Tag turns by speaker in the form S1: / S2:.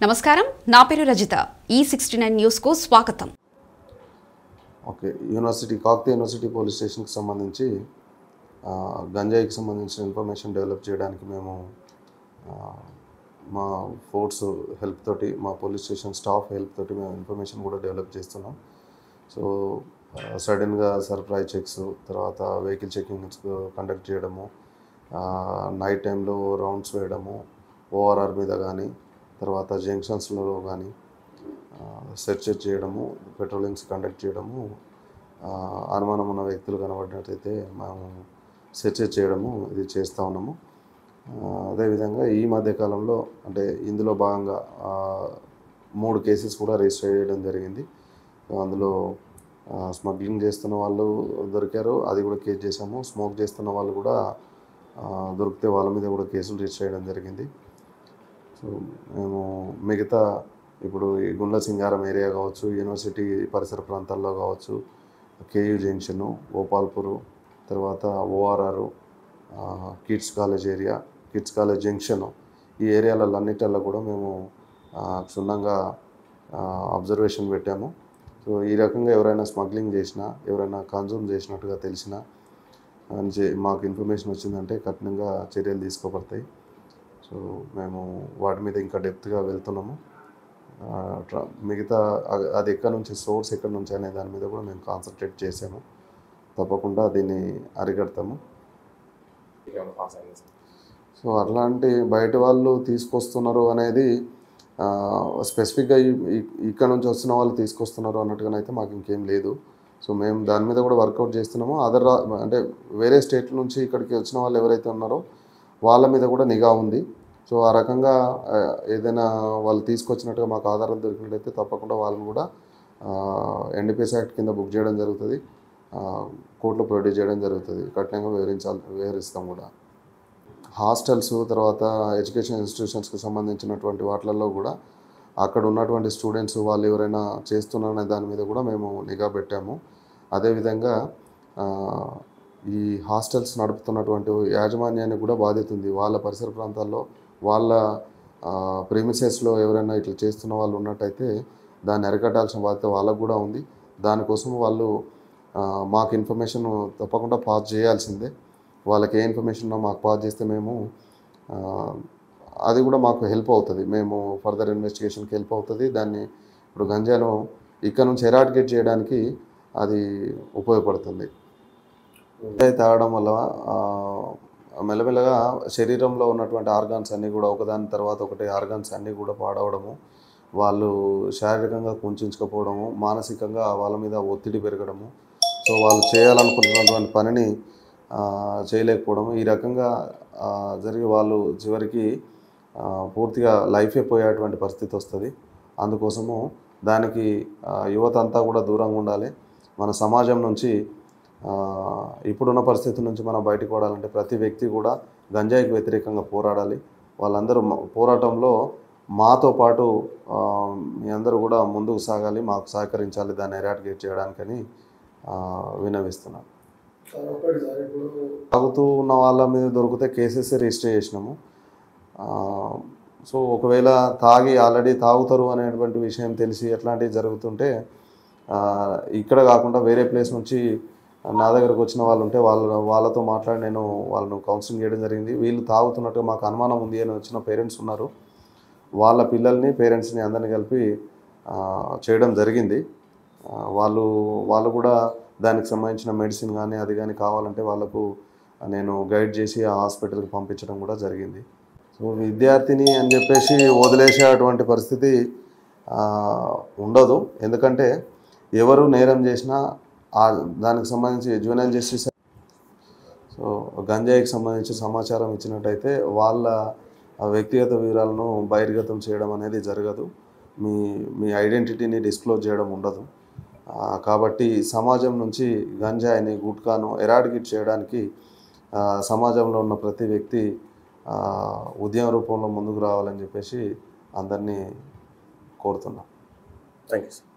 S1: నమస్కారం, నా పేరు రజిత. E69 న్యూస్ కు స్వాగతం.
S2: ఓకే, కాకతీయ యూనివర్సిటీ పోలీస్ స్టేషన్కి సంబంధించి గంజాయికి సంబంధించిన ఇన్ఫర్మేషన్ డెవలప్ చేయడానికి మేము మా ఫోర్స్ హెల్ప్ తోటి, మా పోలీస్ స్టేషన్ స్టాఫ్ హెల్ప్ తోటి మేము ఇన్ఫర్మేషన్ కూడా డెవలప్ చేస్తున్నాం. సో సడన్గా సర్ప్రైజ్ చెక్స్, తర్వాత వెహికల్ చెకింగ్స్ కండక్ట్ చేయడము, నైట్ టైంలో రౌండ్స్ వేయడము, ఓఆర్ఆర్ మీద కానీ తర్వాత జంక్షన్స్లో కానీ సెర్చ్ చేయడము, పెట్రోలింగ్స్ కండక్ట్ చేయడము, అనుమానం ఉన్న వ్యక్తులు కనబడినట్లయితే మేము సెర్చ్ చేయడము ఇది చేస్తూ ఉన్నాము. అదేవిధంగా ఈ మధ్యకాలంలో అంటే ఇందులో భాగంగా 3 కేసెస్ కూడా రిజిస్టర్ చేయడం జరిగింది. అందులో స్మగ్లింగ్ చేస్తున్న వాళ్ళు దొరికారు, అది కూడా కేసు చేసాము. స్మోక్ చేస్తున్న వాళ్ళు కూడా దొరికితే వాళ్ళ మీద కూడా కేసులు రిజిస్టర్ చేయడం జరిగింది. సో మేము మిగతా ఇప్పుడు ఈ గుండ్ల సింగారం ఏరియా కావచ్చు, యూనివర్సిటీ పరిసర ప్రాంతాల్లో కావచ్చు, కేయూ జంక్షను, గోపాల్పూరు, తర్వాత ORR, kids college area, kids college junction, ఈ ఏరియాలన్నిటిల్లో కూడా మేము క్షుణ్ణంగా అబ్జర్వేషన్ పెట్టాము. సో ఈ రకంగా ఎవరైనా స్మగ్లింగ్ చేసినా, ఎవరైనా కన్జ్యూమ్ చేసినట్టుగా తెలిసినా మాకు ఇన్ఫర్మేషన్ వచ్చిందంటే కఠినంగా చర్యలు తీసుకోబడతాయి. సో మేము వాటి మీద ఇంకా డెప్త్గా వెళ్తున్నాము. మిగతా అది ఎక్కడి నుంచి, సోర్స్ ఎక్కడి నుంచి అనే దాని మీద కూడా మేము కాన్సన్ట్రేట్ చేసాము. తప్పకుండా దీన్ని అరికడతాము. సో అట్లాంటి బయట వాళ్ళు తీసుకొస్తున్నారు అనేది స్పెసిఫిక్గా ఇక్కడ నుంచి వస్తున్న వాళ్ళు తీసుకొస్తున్నారు అన్నట్టుగానైతే మాకు ఇంకేం లేదు. సో మేము దాని మీద కూడా వర్కౌట్ చేస్తున్నాము. అంటే వేరే స్టేట్ నుంచి ఇక్కడికి వచ్చిన వాళ్ళు ఎవరైతే ఉన్నారో వాళ్ళ మీద కూడా నిఘా ఉంది. సో ఆ రకంగా ఏదైనా వాళ్ళు తీసుకొచ్చినట్టుగా మాకు ఆధారం దొరికినట్లయితే తప్పకుండా వాళ్ళని కూడా ఎన్డీపీఎస్ యాక్ట్ కింద బుక్ చేయడం జరుగుతుంది, కోర్టులో ప్రొడ్యూస్ చేయడం జరుగుతుంది. కఠినంగా వివరిస్తాం కూడా. హాస్టల్స్, తర్వాత ఎడ్యుకేషన్ ఇన్స్టిట్యూషన్స్కి సంబంధించినటువంటి వాటిల్లో కూడా అక్కడ ఉన్నటువంటి స్టూడెంట్స్ వాళ్ళు ఎవరైనా చేస్తున్నారనే దాని మీద కూడా మేము నిఘా పెట్టాము. అదేవిధంగా ఈ హాస్టల్స్ నడుపుతున్నటువంటి యాజమాన్యానికి కూడా బాధ్యత ఉంది. వాళ్ళ పరిసర ప్రాంతాల్లో, వాళ్ళ ప్రెమిసెస్లో ఎవరైనా ఇట్లా చేస్తున్న వాళ్ళు ఉన్నట్టయితే దాన్ని అరికట్టాల్సిన బాధ్యత వాళ్ళకు కూడా ఉంది. దానికోసం వాళ్ళు మాకు ఇన్ఫర్మేషన్ తప్పకుండా పాస్ చేయాల్సిందే. వాళ్ళకి ఏ ఇన్ఫర్మేషన్ ఉన్నా మాకు పాస్ చేస్తే మేము అది కూడా మాకు హెల్ప్ అవుతుంది. మేము ఫర్దర్ ఇన్వెస్టిగేషన్కి హెల్ప్ అవుతుంది. దాన్ని ఇప్పుడు గంజాను ఇక్కడ నుంచి ఎరాడికేట్ చేయడానికి అది ఉపయోగపడుతుంది. గంజాయి తాగడం వల్ల మెల్లమెల్లగా శరీరంలో ఉన్నటువంటి ఆర్గాన్స్ అన్నీ కూడా ఒకదాని తర్వాత ఒకటి ఆర్గాన్స్ అన్నీ కూడా పాడవడము, వాళ్ళు శారీరకంగా కుంచుకోవడము, మానసికంగా వాళ్ళ మీద ఒత్తిడి పెరగడము, సో వాళ్ళు చేయాలనుకుంటున్నటువంటి పనిని చేయలేకపోవడము, ఈ రకంగా జరిగి వాళ్ళు చివరికి పూర్తిగా లైఫే పోయేటువంటి పరిస్థితి వస్తుంది. అందుకోసము దానికి యువత అంతా కూడా దూరంగా ఉండాలి. మన సమాజం నుంచి, ఇప్పుడున్న పరిస్థితి నుంచి మనం బయటకు పడాలంటే ప్రతి వ్యక్తి కూడా గంజాయికి వ్యతిరేకంగా పోరాడాలి. వాళ్ళందరూ పోరాటంలో మాతో పాటు మీ అందరూ కూడా ముందుకు సాగాలి, మాకు సహకరించాలి దాన్ని ఎరాడికేట్ చేయడానికని విన్నవిస్తున్నాను. తాగుతూ ఉన్న వాళ్ళ మీద దొరికితే కేసెస్ రిజిస్టర్ చేసినాము. సో ఒకవేళ ఆల్రెడీ తాగుతారు అనేటువంటి విషయం తెలిసి ఎట్లాంటివి జరుగుతుంటే ఇక్కడ కాకుండా వేరే ప్లేస్ నుంచి నా దగ్గరకు వచ్చిన వాళ్ళు ఉంటే వాళ్ళతో మాట్లాడి నేను వాళ్ళను కౌన్సిలింగ్ చేయడం జరిగింది. వీళ్ళు తాగుతున్నట్టుగా మాకు అనుమానం ఉంది అని వచ్చిన పేరెంట్స్ ఉన్నారు. వాళ్ళ పిల్లల్ని, పేరెంట్స్ని అందరినీ కలిపి చేయడం జరిగింది. వాళ్ళు కూడా దానికి సంబంధించిన మెడిసిన్ కానీ అది కానీ కావాలంటే వాళ్ళకు నేను గైడ్ చేసి ఆ హాస్పిటల్కి పంపించడం కూడా జరిగింది. సో విద్యార్థిని అని చెప్పేసి వదిలేసేటువంటి పరిస్థితి ఉండదు. ఎందుకంటే ఎవరు నేరం చేసినా దానికి సంబంధించి జువెనైల్ జస్టిస్, సో గంజాయికి సంబంధించి సమాచారం ఇచ్చినట్టయితే వాళ్ళ వ్యక్తిగత వివరాలను బహిర్గతం చేయడం అనేది జరగదు. మీ ఐడెంటిటీని డిస్క్లోజ్ చేయడం ఉండదు. కాబట్టి సమాజం నుంచి గంజాయిని, గుట్కాను ఎరాడికేట్ చేయడానికి సమాజంలో ఉన్న ప్రతి వ్యక్తి ఉద్యమ రూపంలో ముందుకు రావాలని చెప్పేసి అందరినీ కోరుతున్నాం. Thank you sir.